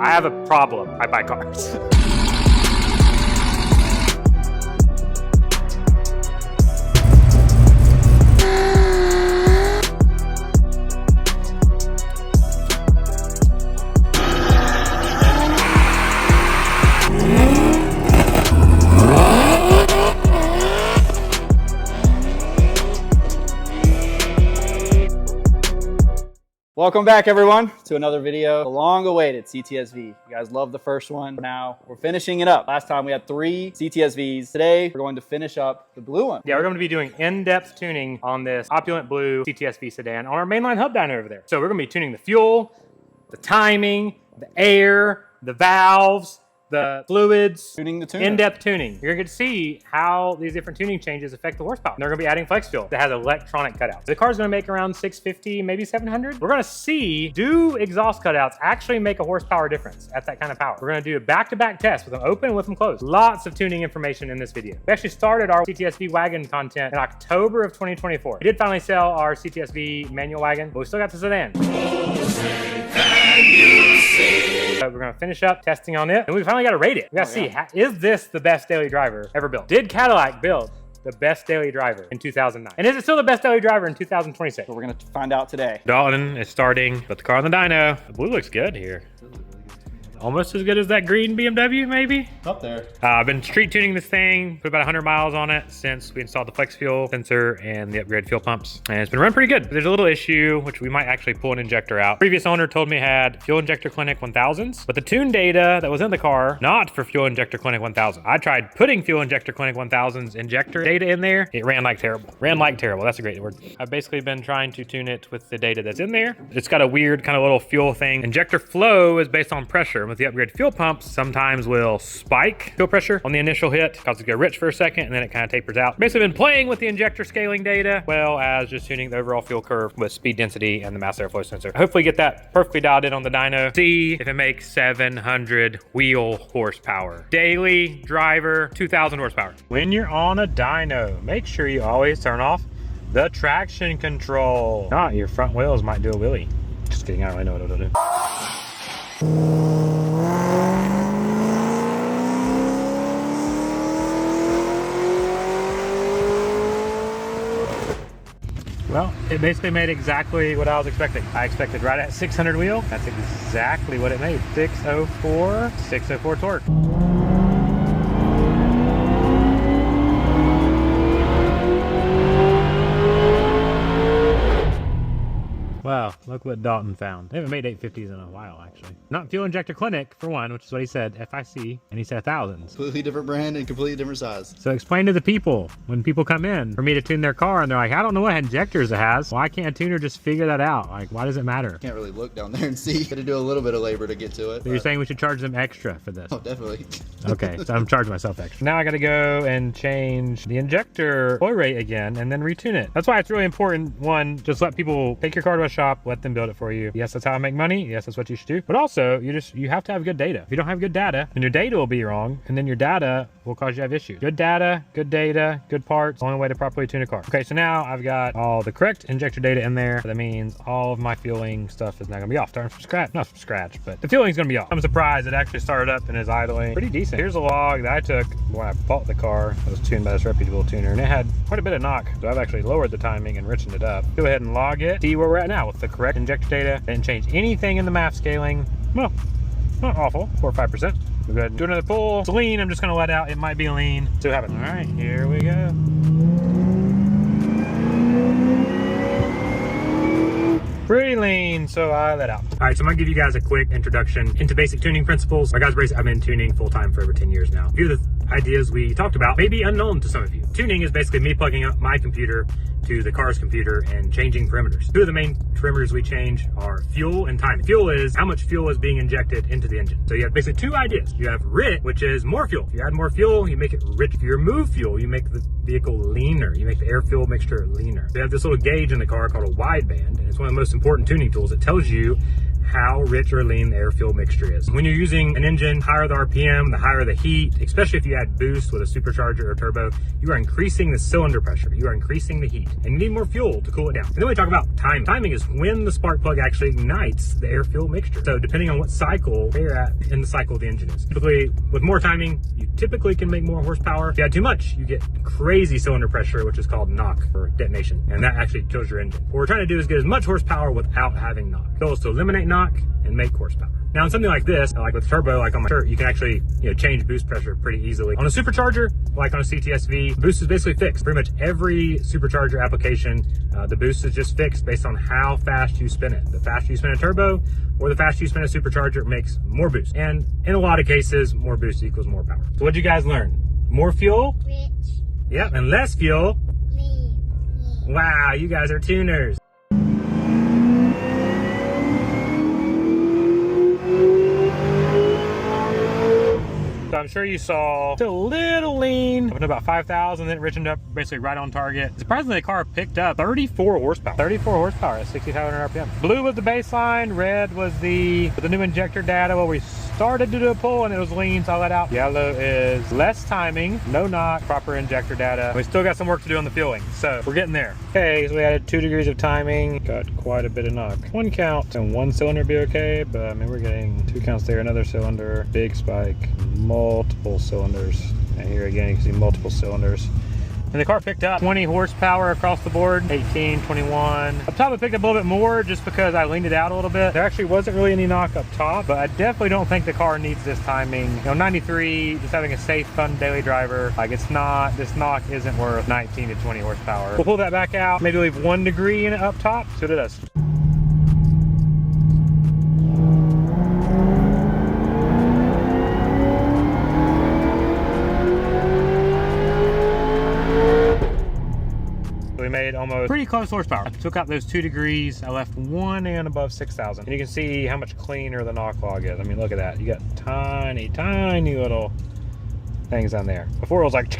I have a problem. I buy cars. Welcome back, everyone, to another video. The long-awaited CTS-V. You guys loved the first one. Now we're finishing it up. Last time we had 3 CTS-Vs. Today we're going to finish up the blue one. Yeah, we're going to be doing in-depth tuning on this Opulent Blue CTS-V sedan on our mainline hub dyno over there. So we're going to be tuning the fuel, the timing, the air, the valves, the fluids, Tuning the tuner. in-depth tuning. You're gonna get to see how these different tuning changes affect the horsepower. And they're gonna be adding flex fuel that has electronic cutouts. The car's gonna make around 650, maybe 700. We're gonna see, do exhaust cutouts actually make a horsepower difference at that kind of power? We're gonna do a back-to-back test with them open and with them closed. Lots of tuning information in this video. We actually started our CTS-V wagon content in October of 2024. We did finally sell our CTS-V manual wagon, but we still got the sedan. So we're gonna finish up testing on it, and we finally got to rate it. We got to see, is this the best daily driver ever built? Did Cadillac build the best daily driver in 2009? And is it still the best daily driver in 2026? So we're gonna find out today. Dalton is starting, put the car on the dyno. The blue looks good here. Almost as good as that green BMW, maybe? Up there. I've been street tuning this thing, put about 100 miles on it since we installed the flex fuel sensor and the upgraded fuel pumps. And it's been running pretty good. There's a little issue, which we might actually pull an injector out. Previous owner told me it had fuel injector clinic 1000s, but the tune data that was in the car, not for fuel injector clinic 1000. I tried putting fuel injector clinic 1000's injector data in there. It ran like terrible. Ran like terrible, that's a great word. I've basically been trying to tune it with the data that's in there. It's got a weird kind of little fuel thing. Injector flow is based on pressure. With the upgraded fuel pumps, sometimes will spike fuel pressure on the initial hit, cause it to go rich for a second, and then it kind of tapers out. Basically been playing with the injector scaling data, well as just tuning the overall fuel curve with speed density and the mass airflow sensor. Hopefully get that perfectly dialed in on the dyno. See if it makes 700 wheel horsepower. Daily driver, 2000 horsepower. When you're on a dyno, make sure you always turn off the traction control. Not your front wheels might do a wheelie. Just kidding, I don't really know what it'll do. Well, it basically made exactly what I was expecting. I expected right at 600 wheel. That's exactly what it made. 604 torque. Wow, look what Dalton found. They haven't made 850s in a while, actually. Not fuel injector clinic, for one, which is what he said, FIC, and he said 1000s. Completely different brand and completely different size. So explain to the people, when people come in for me to tune their car, and they're like, I don't know what injectors it has. Why can't a tuner just figure that out? Like, why does it matter? Can't really look down there and see. Got to do a little bit of labor to get to it. So you're saying we should charge them extra for this? Oh, definitely. Okay, so I'm charging myself extra. Now I gotta go and change the injector oil rate again and then retune it. That's why it's really important, one, just let people take your car to a shop, let them build it for you. Yes, that's how I make money. Yes, that's what you should do. But also, you have to have good data. If you don't have good data, then your data will be wrong, and then your data will cause you to have issues. Good data, good parts, the only way to properly tune a car. Okay, so now I've got all the correct injector data in there. That means all of my fueling stuff is not gonna be off. Starting from scratch, not from scratch, but the fueling's gonna be off. I'm surprised it actually started up and is idling pretty decent. Here's a log that I took when I bought the car. It was tuned by this reputable tuner, and it had quite a bit of knock. So I've actually lowered the timing and richened it up. Go ahead and log it. See where we're at now with the correct injector data. Didn't change anything in the MAF scaling. Well, not awful, 4 or 5%. We'll go ahead and do another pull. It's lean, I'm just gonna let out. It might be lean. See what happens. All right, here we go. Pretty lean, so I let out. All right, so I'm gonna give you guys a quick introduction into basic tuning principles. Like, guys, I've been tuning full time for over 10 years now. A few of the ideas we talked about may be unknown to some of you. Tuning is basically me plugging up my computer to the car's computer and changing parameters. Two of the main parameters we change are fuel and timing. Fuel is how much fuel is being injected into the engine. So you have basically 2 ideas. You have RIT, which is more fuel. If you add more fuel, you make it rich. If you remove fuel, you make the vehicle leaner. You make the air fuel mixture leaner. We have this little gauge in the car called a wideband, and it's one of the most important tuning tools. It tells you how rich or lean the air-fuel mixture is. When you're using an engine, higher the RPM, the higher the heat, especially if you add boost with a supercharger or turbo, you are increasing the cylinder pressure. You are increasing the heat, and you need more fuel to cool it down. And then we talk about timing. Timing is when the spark plug actually ignites the air-fuel mixture. So depending on what cycle you're at in the cycle the engine is. Typically, with more timing, you typically can make more horsepower. If you add too much, you get crazy cylinder pressure, which is called knock or detonation, and that actually kills your engine. What we're trying to do is get as much horsepower without having knock. The goal is to eliminate knock and make horsepower. Now, on something like this, like with turbo, like on my shirt, you can actually, change boost pressure pretty easily. On a supercharger, like on a CTS-V, boost is basically fixed. Pretty much every supercharger application, the boost is just fixed based on how fast you spin it. The faster you spin a turbo or the faster you spin a supercharger makes more boost. And in a lot of cases, more boost equals more power. So what'd you guys learn? More fuel? Rich. Yep, and less fuel. Lean. Wow, you guys are tuners. So I'm sure you saw it's a little lean, up to about 5,000, then it richened up basically right on target. Surprisingly, the car picked up 34 horsepower. 34 horsepower at 6,500 RPM. Blue was the baseline, red was the new injector data. Well, we started to do a pull and it was lean, so I let out. Yellow is less timing, no knock, proper injector data. We still got some work to do on the fueling, so we're getting there. Okay, so we added 2 degrees of timing, got quite a bit of knock. 1 count and 1 cylinder be okay, but I mean, we're getting 2 counts there, another cylinder, big spike, multiple cylinders. And here again, you can see multiple cylinders. And the car picked up 20 horsepower across the board, 18, 21. Up top, it picked up a little bit more just because I leaned it out a little bit. There actually wasn't really any knock up top, but I definitely don't think the car needs this timing. 93, just having a safe, fun daily driver, like this knock isn't worth 19 to 20 horsepower. We'll pull that back out, maybe leave 1 degree in it up top, see what it does. Made almost pretty close horsepower. I took out those 2 degrees. I left 1 in above 6,000. And you can see how much cleaner the knock log is. I mean, look at that. You got tiny, tiny little things on there. Before it was like,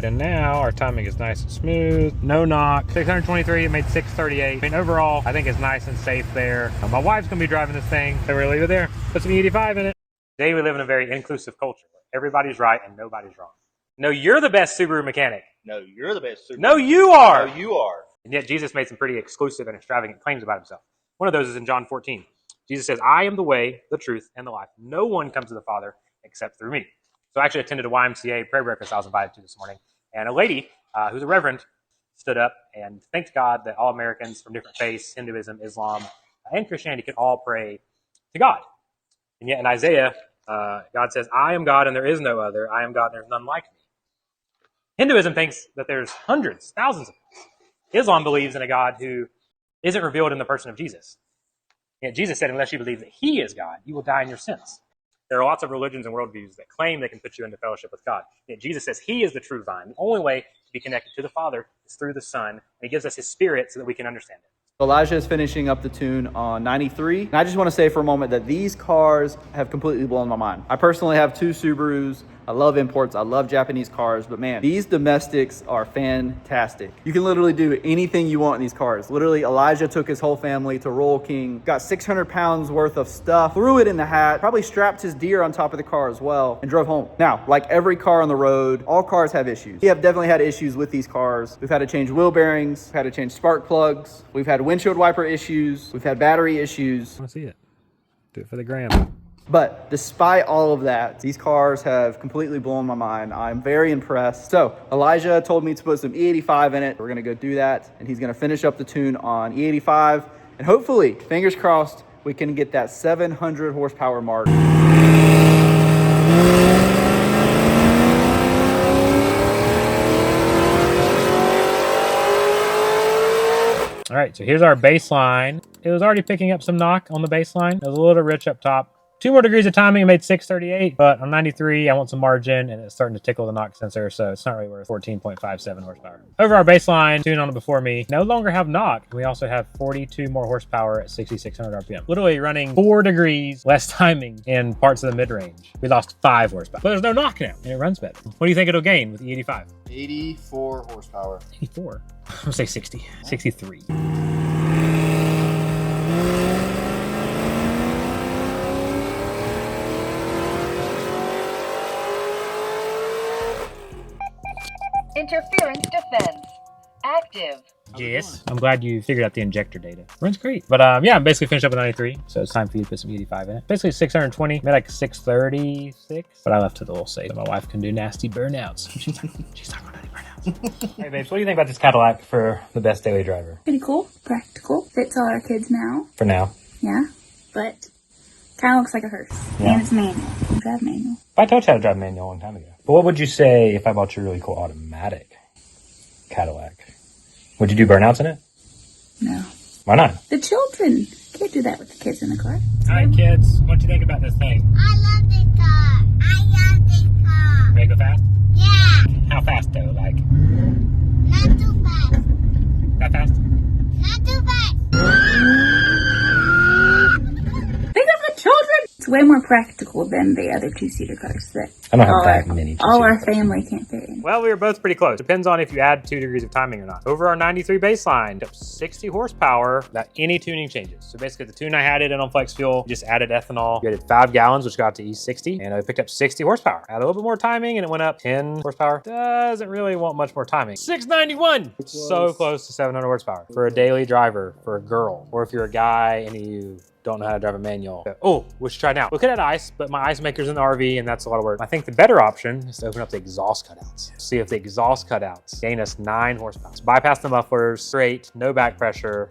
and now our timing is nice and smooth. No knock. 623, it made 638. I mean, overall, I think it's nice and safe there. My wife's gonna be driving this thing, so we're gonna leave it there. Put some E85 in it. Today we live in a very inclusive culture. Everybody's right and nobody's wrong. No, you're the best Subaru mechanic. No, you're the best. No, you are. No, you are. And yet Jesus made some pretty exclusive and extravagant claims about himself. One of those is in John 14. Jesus says, I am the way, the truth, and the life. No one comes to the Father except through me. So I actually attended a YMCA prayer breakfast I was invited to this morning. And a lady who's a reverend stood up and thanked God that all Americans from different faiths, Hinduism, Islam, and Christianity could all pray to God. And yet in Isaiah, God says, I am God and there is no other. I am God and there is none like me. Hinduism thinks that there's hundreds, thousands of them. Islam believes in a God who isn't revealed in the person of Jesus. Yet Jesus said, unless you believe that he is God, you will die in your sins. There are lots of religions and worldviews that claim they can put you into fellowship with God. Yet Jesus says he is the true vine. The only way to be connected to the Father is through the Son. And he gives us his Spirit so that we can understand it. Elijah is finishing up the tune on 93. And I just want to say for a moment that these cars have completely blown my mind. I personally have 2 Subarus. I love imports. I love Japanese cars, but man, these domestics are fantastic. You can literally do anything you want in these cars. Literally, Elijah took his whole family to Royal King, got 600 pounds worth of stuff, threw it in the hat, probably strapped his deer on top of the car as well, and drove home. Now, like every car on the road, all cars have issues. We have definitely had issues with these cars. We've had to change wheel bearings, we've had to change spark plugs, we've had windshield wiper issues, we've had battery issues. I want to see it. Do it for the gram. But despite all of that, these cars have completely blown my mind. I'm very impressed. So Elijah told me to put some E85 in it. We're gonna go do that, and he's gonna finish up the tune on E85. And hopefully, fingers crossed, we can get that 700 horsepower mark. All right, so here's our baseline. It was already picking up some knock on the baseline. It was a little rich up top. 2 more degrees of timing, it made 638, but on 93, I want some margin, and it's starting to tickle the knock sensor, so it's not really worth 14.57 horsepower. Over our baseline, tune on it before me, no longer have knock. We also have 42 more horsepower at 6,600 RPM. Literally running 4 degrees less timing in parts of the mid-range. We lost 5 horsepower, but there's no knock now, and it runs better. What do you think it'll gain with the E85? 84 horsepower. 84. I'm gonna say 60. 63. Interference defense. Active. Yes. I'm glad you figured out the injector data. Runs great. But yeah, I'm basically finished up with 93. So it's time for you to put some E85 in it. Basically 620, made like 636. But I left it a little safe so my wife can do nasty burnouts. She's talking about nasty burnouts. Hey babes, what do you think about this Cadillac for the best daily driver? Pretty cool, practical, fits all our kids now. For now. Yeah, but kind of looks like a hearse. Yeah. And it's manual. You drive manual. I told you how to drive manual a long time ago. But what would you say if I bought you a really cool automatic Cadillac? Would you do burnouts in it? No. Why not? The children can't do that with the kids in the car. All right, kids, what do you think about this thing? I love this car. I love this car. Ready to go fast? Yeah. How fast though? Like, Not too fast. that fast? Not too fast. Think of the children! It's way more practical than the other two-seater cars that I don't have that many. all our family can't fit in. Well, we were both pretty close. Depends on if you add 2 degrees of timing or not. Over our 93 baseline, up 60 horsepower without any tuning changes. So basically the tune I had it in on flex fuel, just added ethanol. We added 5 gallons, which got to E60, and I picked up 60 horsepower. Add a little bit more timing and it went up 10 horsepower. Doesn't really want much more timing. 691! It's so close to 700 horsepower for a daily driver, for a girl, or if you're a guy and you don't know how to drive a manual. Oh, we should try now. We could add ice, but my ice maker's in the RV and that's a lot of work. I think the better option is to open up the exhaust cutouts. See if the exhaust cutouts gain us 9 horsepower. So bypass the mufflers, straight, no back pressure.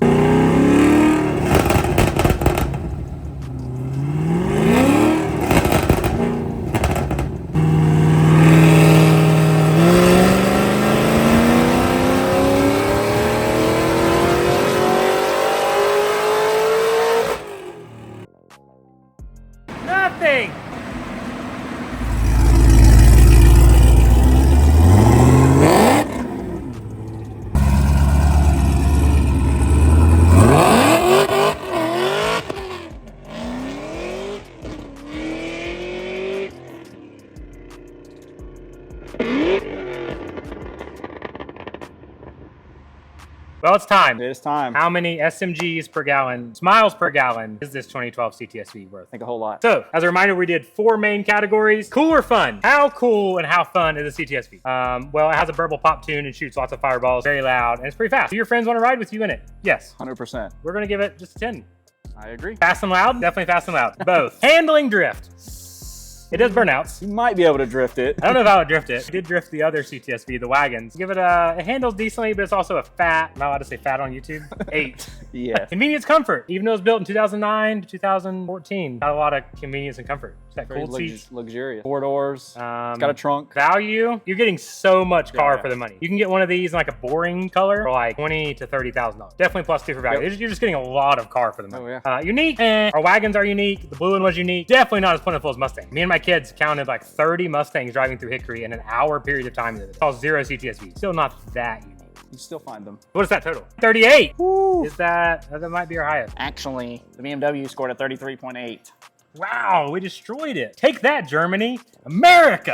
Nothing! Well, it's time. It is time. How many SMGs per gallon, miles per gallon is this 2012 CTS-V worth? I think a whole lot. So, as a reminder, we did 4 main categories. Cool or fun? How cool and how fun is the CTS-V? Well, it has a burble pop tune and shoots lots of fireballs, very loud, and it's pretty fast. Do your friends want to ride with you in it? Yes. 100%. We're going to give it just a 10. I agree. Fast and loud? Definitely fast and loud. Both. Handling drift. It does burnouts. You might be able to drift it. I don't know if I would drift it. I did drift the other CTS-V, the wagons. Give it it handles decently, but it's also a fat, am I allowed to say fat on YouTube? 8. Yeah. Convenience, comfort. Even though it was built in 2009 to 2014, got a lot of convenience and comfort. It's got Very cooled seats. luxurious. 4 doors. It's got a trunk. Value. You're getting so much car Yeah. for the money. You can get one of these in like a boring color for like $20,000 to $30,000. Definitely +2 for value. Yep. You're just getting a lot of car for the money. Oh, yeah. Unique. Our wagons are unique. The blue one was unique. Definitely not as plentiful as Mustang. Me and my kids counted like 30 Mustangs driving through Hickory in an hour period of time. It's all 0 CTS-V. Still not that unique. You still find them. What is that total? 38. Woo. Is that might be our highest? Actually, the BMW scored a 33.8. Wow, we destroyed it. Take that, Germany. America.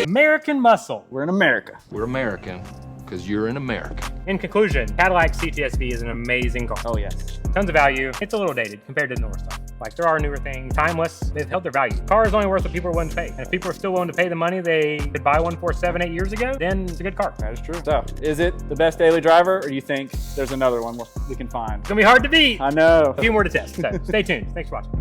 American muscle. We're in America. We're American because you're in America. In conclusion, Cadillac CTS-V is an amazing car. Oh, yes. Tons of value. It's a little dated compared to the newer stuff. Like, there are newer things, timeless. They've held their value. Car is only worth what people are willing to pay. And if people are still willing to pay the money they could buy one for 7, 8 years ago, then it's a good car. That is true. So, is it the best daily driver, or do you think there's another one we can find? It's gonna be hard to beat. I know. A few more to test. So, stay tuned. Thanks for watching.